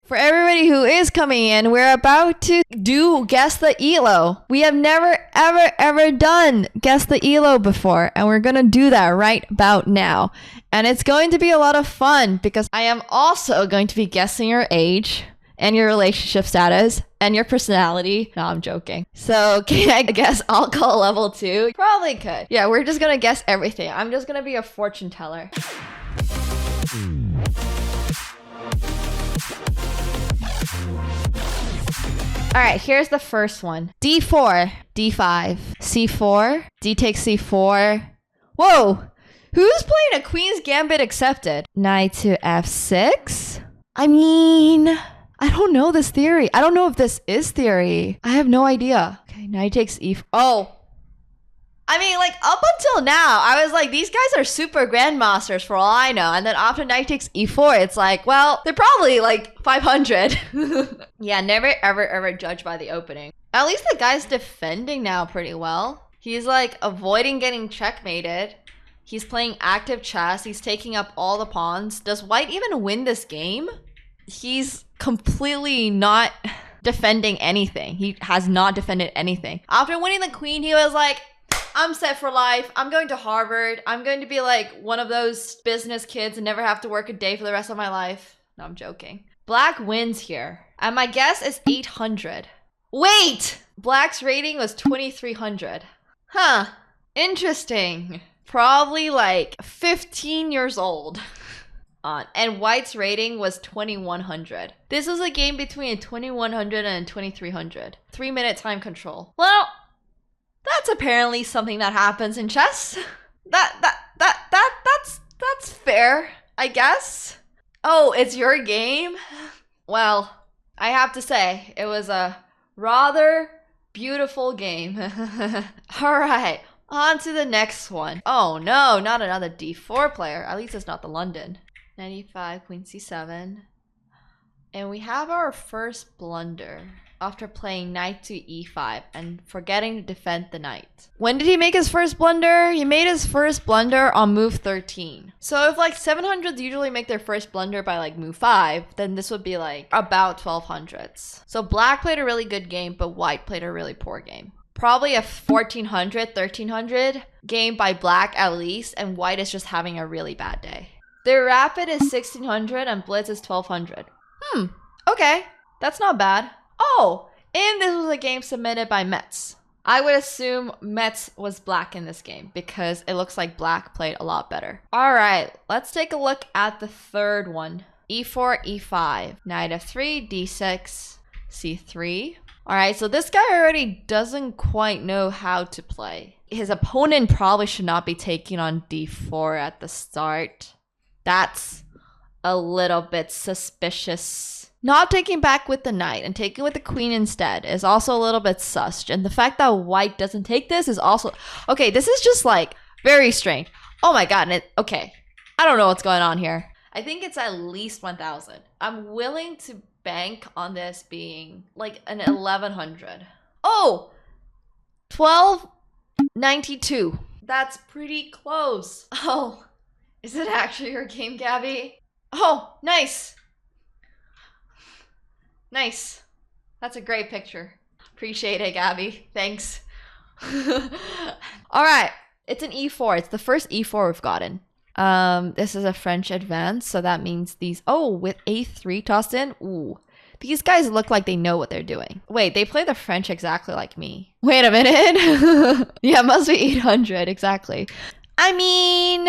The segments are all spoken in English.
For everybody who is coming in, we're about to do Guess the Elo. We have never, ever done Guess the Elo before, and we're gonna do that right about now. And it's going to be a lot of fun because I am also going to be guessing your age and your relationship status and your personality. No, I'm joking. So can I guess alcohol level 2? Probably could. Yeah, we're just gonna guess everything. I'm just gonna be a fortune teller. All right, here's the first one. D4, D5, C4, D takes C4. Whoa, who's playing a Queen's Gambit accepted? Knight to F6? I mean, I don't know this theory. I don't know if this is theory. I have no idea. Okay, Knight takes E4. Oh. I mean, like, up until now, I was like, these guys are super grandmasters for all I know. And then after Knight takes E4, it's like, well, they're probably like 500. Yeah, never, ever judge by the opening. At least the guy's defending now pretty well. He's like avoiding getting checkmated. He's playing active chess. He's taking up all the pawns. Does white even win this game? He's completely not defending anything. He has not defended anything. After winning the queen, he was like, I'm set for life. I'm going to Harvard. I'm going to be like one of those business kids and never have to work a day for the rest of my life. No, I'm joking. Black wins here. And my guess is 800. Wait! Black's rating was 2300. Huh. Interesting. Probably like 15 years old. And white's rating was 2100. This was a game between 2100 and 2300. 3-minute time control. Well, that's apparently something that happens in chess. That's fair, I guess. Oh, it's your game? Well, I have to say, it was a rather beautiful game. All right, on to the next one. Oh no, not another D4 player. At least it's not the London. 95, Queen C7. And we have our first blunder after playing Knight to E5 and forgetting to defend the knight. When did he make his first blunder? He made his first blunder on move 13. So if like 700s usually make their first blunder by like move 5, then this would be like about 1200s. So black played a really good game, but white played a really poor game. Probably a 1400, 1300 game by black at least, and white is just having a really bad day. Their rapid is 1600 and blitz is 1200. Okay, that's not bad. Oh, and this was a game submitted by Metz. I would assume Metz was black in this game because it looks like black played a lot better. All right, let's take a look at the third one. E4, E5, Knight F3, D6, C3. All right, so this guy already doesn't quite know how to play. His opponent probably should not be taking on D4 at the start. That's a little bit suspicious. Not taking back with the knight and taking with the queen instead is also a little bit sus. And the fact that white doesn't take this is also... Okay, this is just like very strange. Oh my god, okay. I don't know what's going on here. I think it's at least 1000. I'm willing to bank on this being like an 1100. Oh! 1292. That's pretty close. Oh, is it actually your game, Gabby? Oh, nice. Nice. That's a great picture. Appreciate it, Gabby. Thanks. All right. It's an E4. It's the first E4 we've gotten. This is a French advance, so that means these... Oh, with A3 tossed in? Ooh. These guys look like they know what they're doing. Wait, they play the French exactly like me. Wait a minute. Yeah, it must be 800. Exactly. I mean...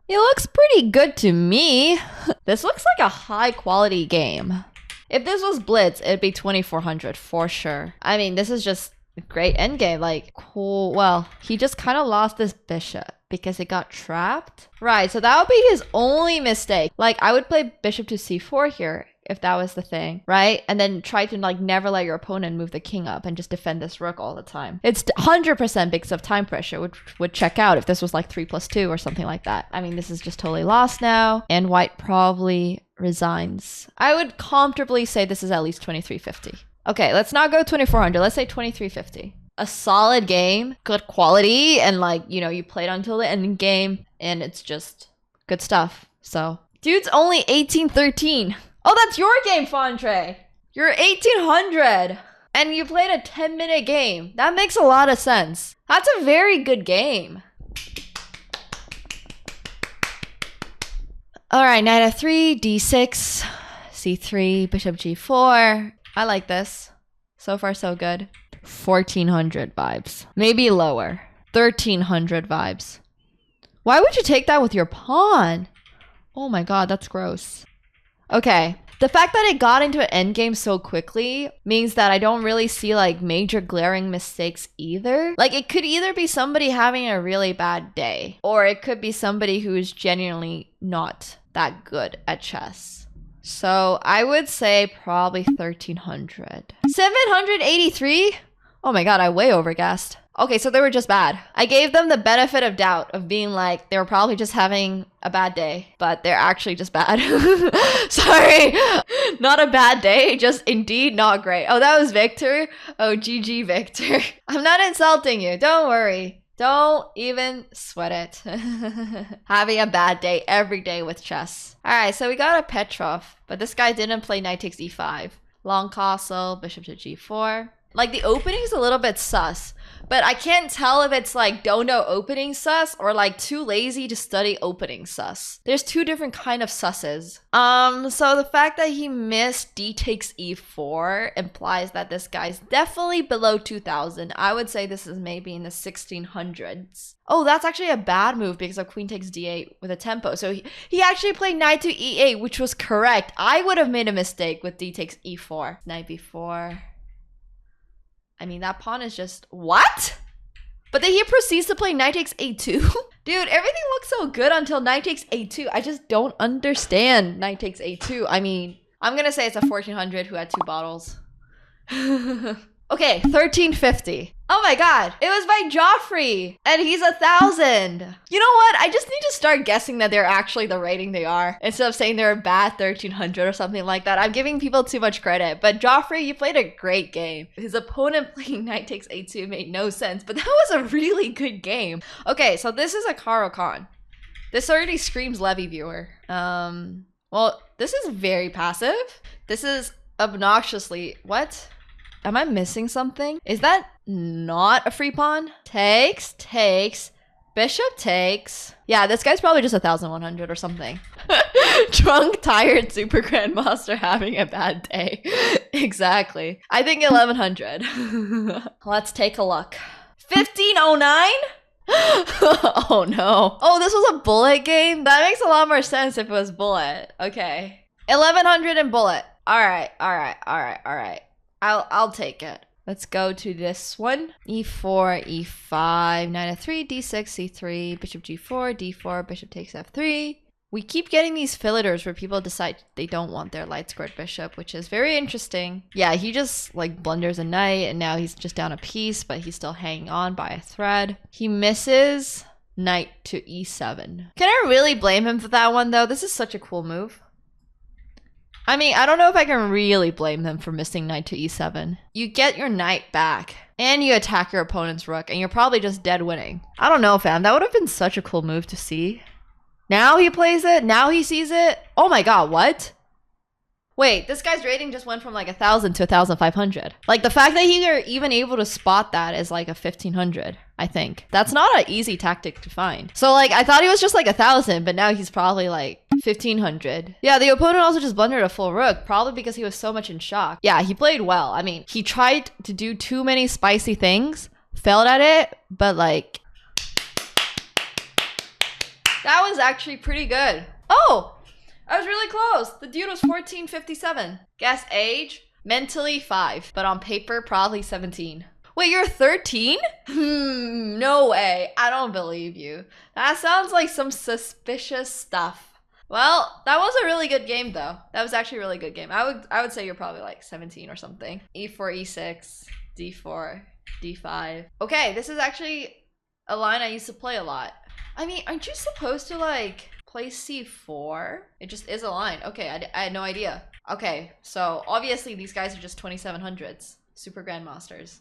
It looks pretty good to me. This looks like a high quality game. If this was Blitz, it'd be 2400 for sure. I mean, this is just a great endgame. Like, cool. Well, he just kind of lost this bishop because it got trapped. Right, so that would be his only mistake. Like, I would play bishop to c4 here if that was the thing, right? And then try to like never let your opponent move the king up and just defend this rook all the time. It's 100% because of time pressure, which would check out if this was like 3+2 or something like that. I mean, this is just totally lost now, and white probably resigns. I would comfortably say this is at least 2350. Okay, let's not go 2400. Let's say 2350. A solid game, good quality, and like, you know, you played until the end game, and it's just good stuff. So, dude's only 1813. Oh, that's your game, Fontre. You're 1800. And you played a 10-minute game. That makes a lot of sense. That's a very good game. All right, knight f3, d6, c3, bishop g4. I like this. So far, so good. 1400 vibes. Maybe lower. 1300 vibes. Why would you take that with your pawn? Oh my god, that's gross. Okay. The fact that it got into an endgame so quickly means that I don't really see like major glaring mistakes either. Like it could either be somebody having a really bad day, or it could be somebody who is genuinely not that good at chess. So I would say probably 1300. 783? Oh my god, I way overguessed. Okay, so they were just bad. I gave them the benefit of doubt of being like, they were probably just having a bad day, but they're actually just bad. Sorry, not a bad day, just indeed not great. Oh, that was Victor? Oh, GG, Victor. I'm not insulting you, don't worry. Don't even sweat it. Having a bad day every day with chess. All right, so we got a Petrov, but this guy didn't play knight takes e5. Long castle, bishop to g4. Like the opening is a little bit sus, but I can't tell if it's like don't know opening sus or like too lazy to study opening sus. There's two different kind of susses. So the fact that he missed d takes e4 implies that this guy's definitely below 2000. I would say this is maybe in the 1600s. Oh, that's actually a bad move because of queen takes d8 with a tempo. So he actually played knight to e8, which was correct. I would have made a mistake with d takes e4. Knight b4. I mean, that pawn is just... What? But then he proceeds to play knight takes a2? Dude, everything looks so good until knight takes a2. I just don't understand knight takes a2. I mean, I'm gonna say it's a 1400 who had 2 bottles. Okay, 1350. Oh my god, it was by Joffrey, and he's 1000. You know what? I just need to start guessing that they're actually the rating they are, instead of saying they're a bad 1300 or something like that. I'm giving people too much credit, but Joffrey, you played a great game. His opponent playing knight takes a2 made no sense, but that was a really good game. Okay, so this is a Caro Kann. This already screams Levy viewer. Well, this is very passive. This is obnoxiously... What? Am I missing something? Is that not a free pawn? Takes, bishop takes. Yeah, this guy's probably just 1100 or something. Drunk, tired, super grandmaster having a bad day. Exactly. I think 1100. Let's take a look. 1509? Oh no. Oh, this was a bullet game? That makes a lot more sense if it was bullet. Okay. 1100 and bullet. All right. I'll take it. Let's go to this one. E4, E5, knight f3, D6, C3, bishop G4, D4, bishop takes F3. We keep getting these filleters where people decide they don't want their light squared bishop, which is very interesting. Yeah, he just like blunders a knight and now he's just down a piece, but he's still hanging on by a thread. He misses knight to E7. Can I really blame him for that one though? This is such a cool move. I mean, I don't know if I can really blame them for missing knight to e7. You get your knight back, and you attack your opponent's rook, and you're probably just dead winning. I don't know, fam. That would have been such a cool move to see. Now he plays it. Now he sees it. Oh my god, what? Wait, this guy's rating just went from like 1000 to 1500. Like the fact that you're even able to spot that is like a 1500, I think. That's not an easy tactic to find. So like, I thought he was just like 1000, but now he's probably like 1500. Yeah, the opponent also just blundered a full rook, probably because he was so much in shock. Yeah, he played well. I mean, he tried to do too many spicy things, failed at it, but like, that was actually pretty good. Oh! I was really close. The dude was 1457. Guess age? Mentally 5, but on paper probably 17. Wait, you're 13? No way. I don't believe you. That sounds like some suspicious stuff. Well, that was a really good game though. That was actually a really good game. I would say you're probably like 17 or something. E4, E6, D4, D5. Okay, this is actually a line I used to play a lot. I mean, aren't you supposed to like play c4? It just is a line. Okay, I had no idea. Okay, so obviously these guys are just 2700s. Super grandmasters.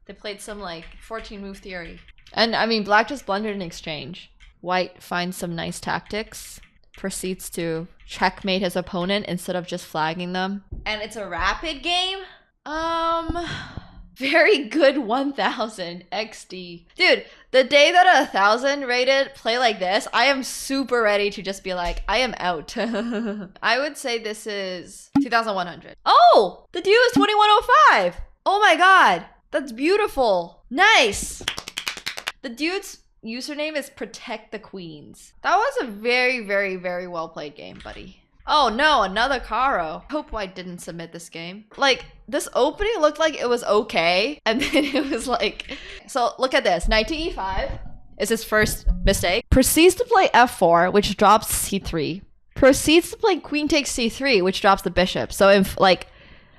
They played some like 14 move theory. And I mean, black just blundered in exchange. White finds some nice tactics. proceeds to checkmate his opponent instead of just flagging them. And it's a rapid game. Very good 1000 XD. Dude, the day that 1000 rated play like this, I am super ready to just be like, I am out. I would say this is 2100. Oh, the due is 2105. Oh my god, that's beautiful. Nice. The dude's username is Protect the Queens. That was a very, very, very well played game, buddy. Oh no, another Caro. Hope I didn't submit this game. Like, this opening looked like it was okay. And then it was like... So, look at this. Knight to e5 is his first mistake. Proceeds to play f4, which drops c3. Proceeds to play queen takes c3, which drops the bishop. So,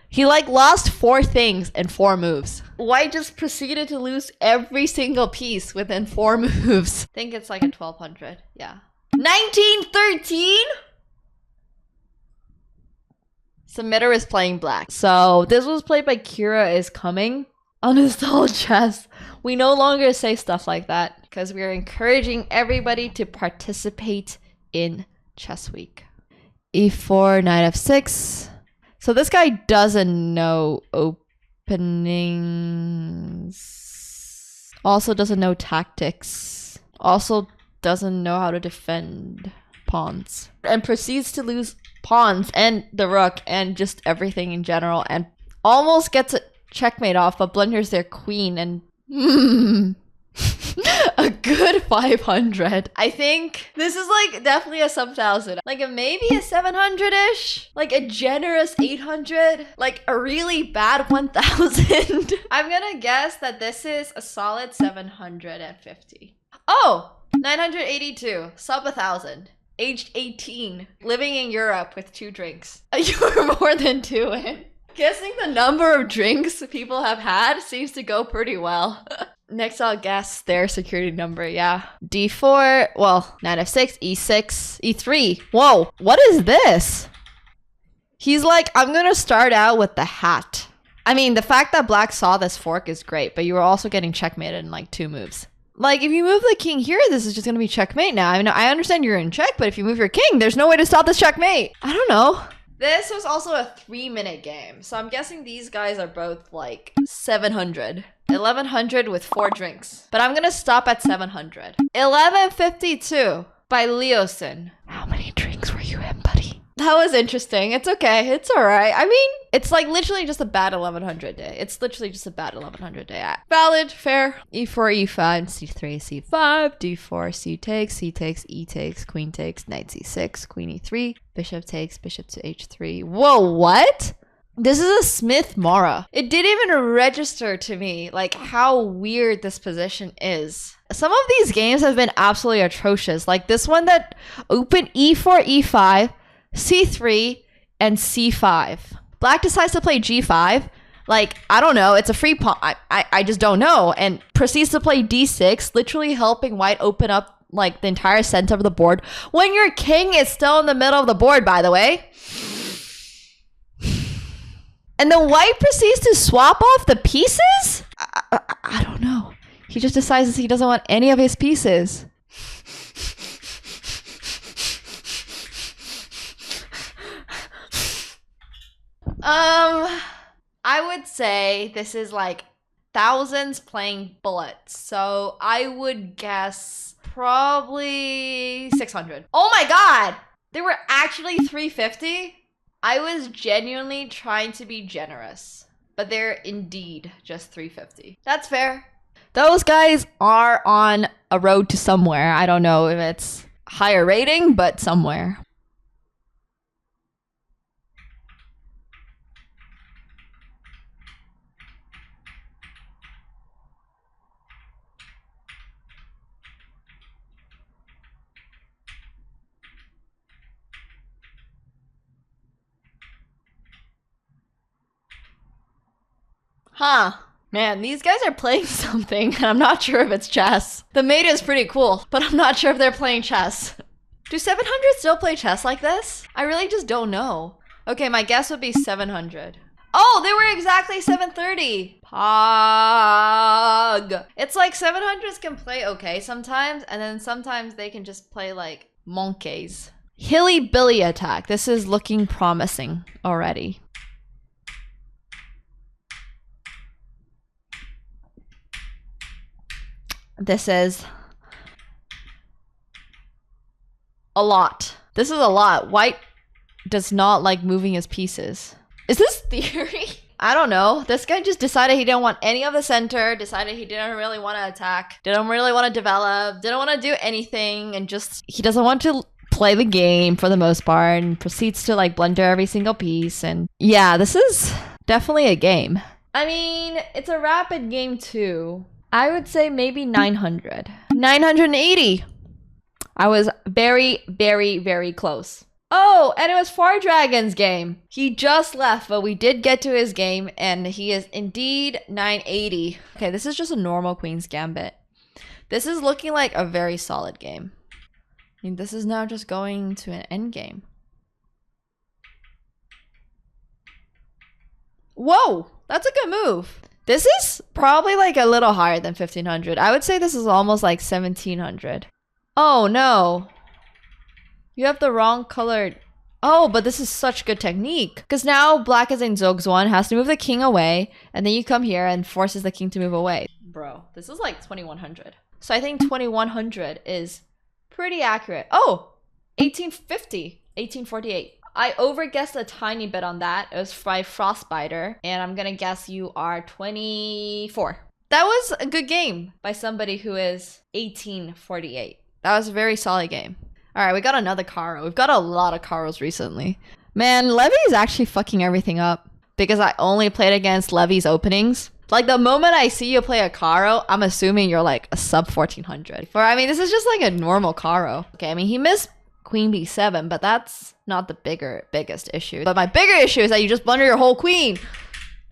he lost 4 things in 4 moves. White just proceeded to lose every single piece within 4 moves. I think it's like a 1200. Yeah. 1913? Submitter is playing black. So this was played by Kira is coming. Untitled Chess. We no longer say stuff like that because we are encouraging everybody to participate in Chess Week. E4, knight f6. So this guy doesn't know openings. Also doesn't know tactics. Also doesn't know how to defend pawns. And proceeds to lose pawns and the rook and just everything in general, and almost gets a checkmate off, but blunders their queen and a good 500. I think this is like definitely a sub 1000, like maybe a 700-ish, like a generous 800, like a really bad 1000. I'm gonna guess that this is a solid 750. Oh, 982, sub 1000. Aged 18, living in Europe with 2 drinks. You're more than 2 in. Guessing the number of drinks people have had seems to go pretty well. Next, I'll guess their security number, yeah. D4, well, knight f6, e6, e3. Whoa, what is this? He's like, I'm gonna start out with the hat. I mean, the fact that black saw this fork is great, but you were also getting checkmated in like 2 moves. Like, if you move the king here, this is just gonna be checkmate now. I mean, I understand you're in check, but if you move your king, there's no way to stop this checkmate. I don't know. This was also a 3-minute game, so I'm guessing these guys are both like 700. 1100 with 4 drinks. But I'm gonna stop at 700. 1152 by Leosin. How many drinks were you in, buddy? That was interesting. It's okay. It's all right. I mean, it's like literally just a bad 1100 day. It's literally just a bad 1100 day. Valid, fair. E4, E5, C3, C5, D4, C takes, E takes, queen takes, knight C6, queen E3, bishop takes, bishop to H3. Whoa, what? This is a Smith Mara. It didn't even register to me like how weird this position is. Some of these games have been absolutely atrocious. Like this one that opened E4, E5, C3, and C5. Black decides to play G5. Like, I don't know. It's a free pawn. I just don't know. And proceeds to play D6, literally helping white open up like the entire center of the board when your king is still in the middle of the board, by the way. And then white proceeds to swap off the pieces? I don't know. He just decides he doesn't want any of his pieces. I would say this is like thousands playing bullets. So I would guess probably 600. Oh my god! They were actually 350? I was genuinely trying to be generous, but they're indeed just 350. That's fair. Those guys are on a road to somewhere. I don't know if it's higher rating, but somewhere. Huh. Man, these guys are playing something, and I'm not sure if it's chess. The mate is pretty cool, but I'm not sure if they're playing chess. Do 700 still play chess like this? I really just don't know. Okay, my guess would be 700. Oh, they were exactly 730. Pog. It's like 700s can play okay sometimes, and then sometimes they can just play like monkeys. Hilly Billy attack. This is looking promising already. This is a lot. This is a lot. White does not like moving his pieces. Is this theory? I don't know. This guy just decided he didn't want any of the center, decided he didn't really want to attack, didn't really want to develop, didn't want to do anything, and just he doesn't want to play the game for the most part and proceeds to like blunder every single piece. And yeah, this is definitely a game. I mean, it's a rapid game too. I would say maybe 900. 980. I was very, very, very close. Oh, and it was Far Dragon's game. He just left, but we did get to his game, and he is indeed 980. Okay, this is just a normal Queen's Gambit. This is looking like a very solid game. I mean, this is now just going to an end game. Whoa, that's a good move. This is probably like a little higher than 1500. I would say this is almost like 1700. Oh no. You have the wrong colored. Oh, but this is such good technique. Because now black is in Zog's one, has to move the king away, and then you come here and forces the king to move away. Bro, this is like 2100. So I think 2100 is pretty accurate. Oh, 1850, 1848. I overguessed a tiny bit on that. It was by Frostbiter, and I'm gonna guess you are 24. That was a good game by somebody who is 1848. That was a very solid game. All right, we got another Caro. We've got a lot of Caros recently. Man, Levy is actually fucking everything up because I only played against Levy's openings. Like the moment I see you play a Caro, I'm assuming you're like a sub 1400. I mean, this is just like a normal Caro. Okay, I mean, he missed Queen B7, but that's not the biggest issue. But my bigger issue is that you just blunder your whole queen.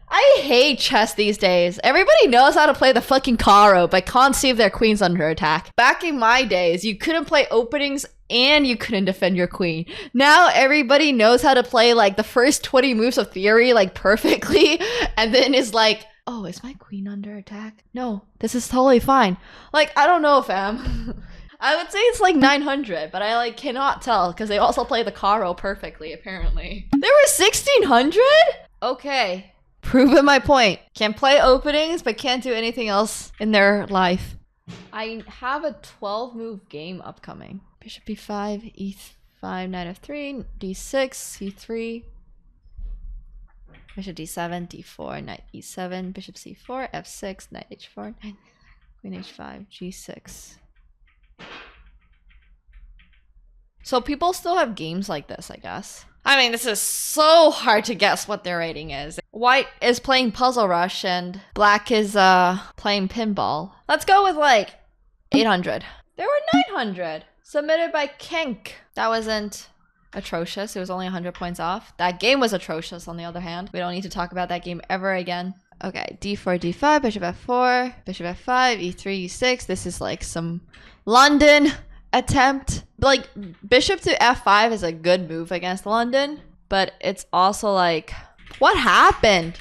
I hate chess these days. Everybody knows how to play the fucking Caro, but can't see if their queen's under attack. Back in my days, you couldn't play openings and you couldn't defend your queen. Now everybody knows how to play like the first 20 moves of theory like perfectly, and then is like, oh, is my queen under attack? No, this is totally fine. Like, I don't know, fam. I would say it's like 900, but I like cannot tell because they also play the Caro perfectly, apparently. There were 1600? Okay. Proving my point. Can play openings, but can't do anything else in their life. I have a 12-move game upcoming. Bishop b5, e5, knight f3, d6, c3. Bishop d7, d4, knight e7, bishop c4, f6, knight h4, queen h5, g6. So people still have games like this, I guess. I mean, this is so hard to guess what their rating is. White is playing Puzzle Rush and black is playing Pinball. Let's go with like 800. There were 900. Submitted by Kenk. That wasn't atrocious. It was only 100 points off. That game was atrocious, on the other hand. We don't need to talk about that game ever again. Okay, d4, d5, bishop f4, bishop f5, e3, e6. This is like some London attempt. Like, bishop to f5 is a good move against London, but it's also like, what happened?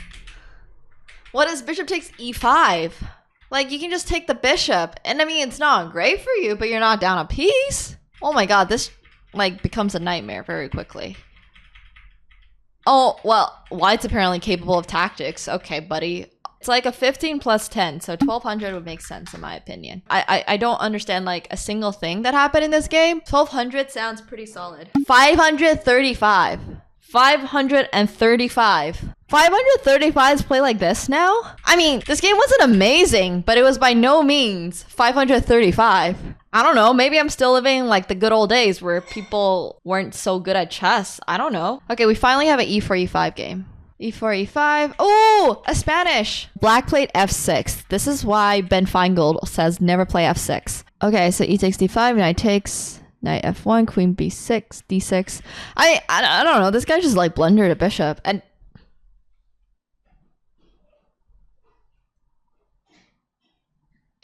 What is bishop takes e5? Like, you can just take the bishop, and I mean, it's not great for you, but you're not down a piece. Oh my god, this like becomes a nightmare very quickly. Oh, well, White's apparently capable of tactics. Okay, buddy. It's like a 15 plus 10, so 1200 would make sense in my opinion. I don't understand like a single thing that happened in this game. 1200 sounds pretty solid. 535. 535. 535s play like this now? I mean, this game wasn't amazing, but it was by no means 535. I don't know, maybe I'm still living like the good old days where people weren't so good at chess. I don't know. Okay, we finally have an e4, e5 game. e4, e5. Oh, a Spanish. Black played f6. This is why Ben Feingold says never play f6. Okay, so e takes d5, knight takes, knight f1, queen b6, d6. I don't know. This guy just like blundered a bishop. And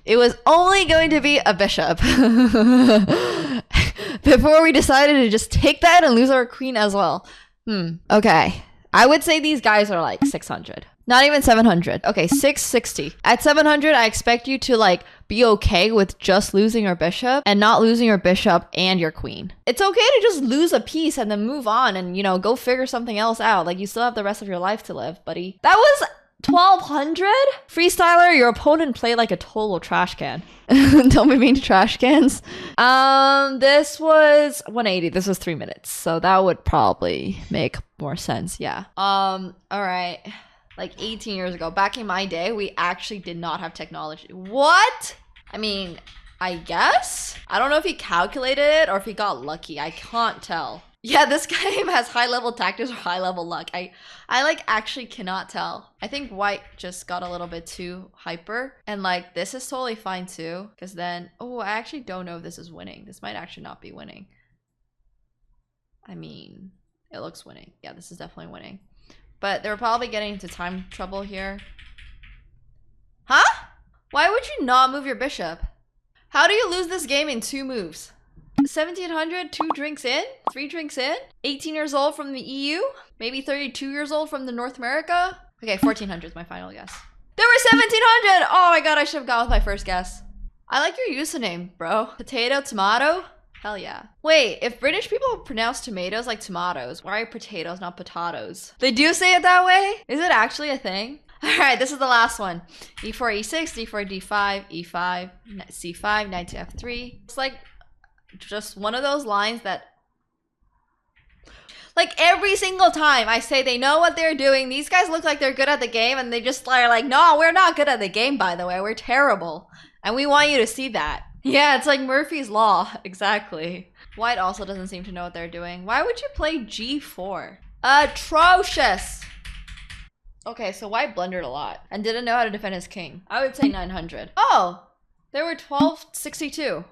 it was only going to be a bishop. Before we decided to just take that and lose our queen as well. Okay. I would say these guys are like 600. Not even 700. Okay, 660. At 700, I expect you to like be okay with just losing your bishop and not losing your bishop and your queen. It's okay to just lose a piece and then move on and, you know, go figure something else out. Like, you still have the rest of your life to live, buddy. That was 1200? Freestyler, your opponent played like a total trash can. Don't be mean to trash cans. This was 180. This was 3 minutes. So that would probably make more sense. Yeah. All right. Like 18 years ago, back in my day, we actually did not have technology. What? I mean, I guess? I don't know if he calculated it or if he got lucky. I can't tell. Yeah, this game has high-level tactics or high-level luck. I like actually cannot tell. I think white just got a little bit too hyper. And like, this is totally fine too. Because then, oh, I actually don't know if this is winning. This might actually not be winning. I mean, it looks winning. Yeah, this is definitely winning. But they're probably getting into time trouble here. Huh? Why would you not move your bishop? How do you lose this game in 2 moves? 1700, 2 drinks in? 3 drinks in? 18 years old from the EU? Maybe 32 years old from the North America? Okay, 1400 is my final guess. There were 1700! Oh my god, I should have gone with my first guess. I like your username, bro. Potato, tomato? Hell yeah. Wait, if British people pronounce tomatoes like tomatoes, why are potatoes not potatoes? They do say it that way? Is it actually a thing? All right, this is the last one. E4, E6, D4, D5, E5, C5, knight to F3. It's like just one of those lines that, like, every single time I say they know what they're doing, these guys look like they're good at the game, and they just are like, no, we're not good at the game, by the way. We're terrible. And we want you to see that. Yeah, it's like Murphy's Law. Exactly. White also doesn't seem to know what they're doing. Why would you play G4? Atrocious. Okay, so white blundered a lot and didn't know how to defend his king. I would say 900. Oh, there were 1262.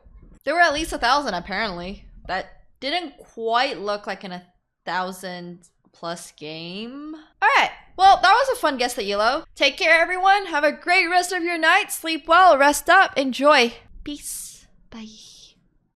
There were at least 1,000 apparently. That didn't quite look like an 1,000+ game. All right. Well, that was a fun guess at Elo. Take care, everyone. Have a great rest of your night. Sleep well, rest up, enjoy. Peace. Bye.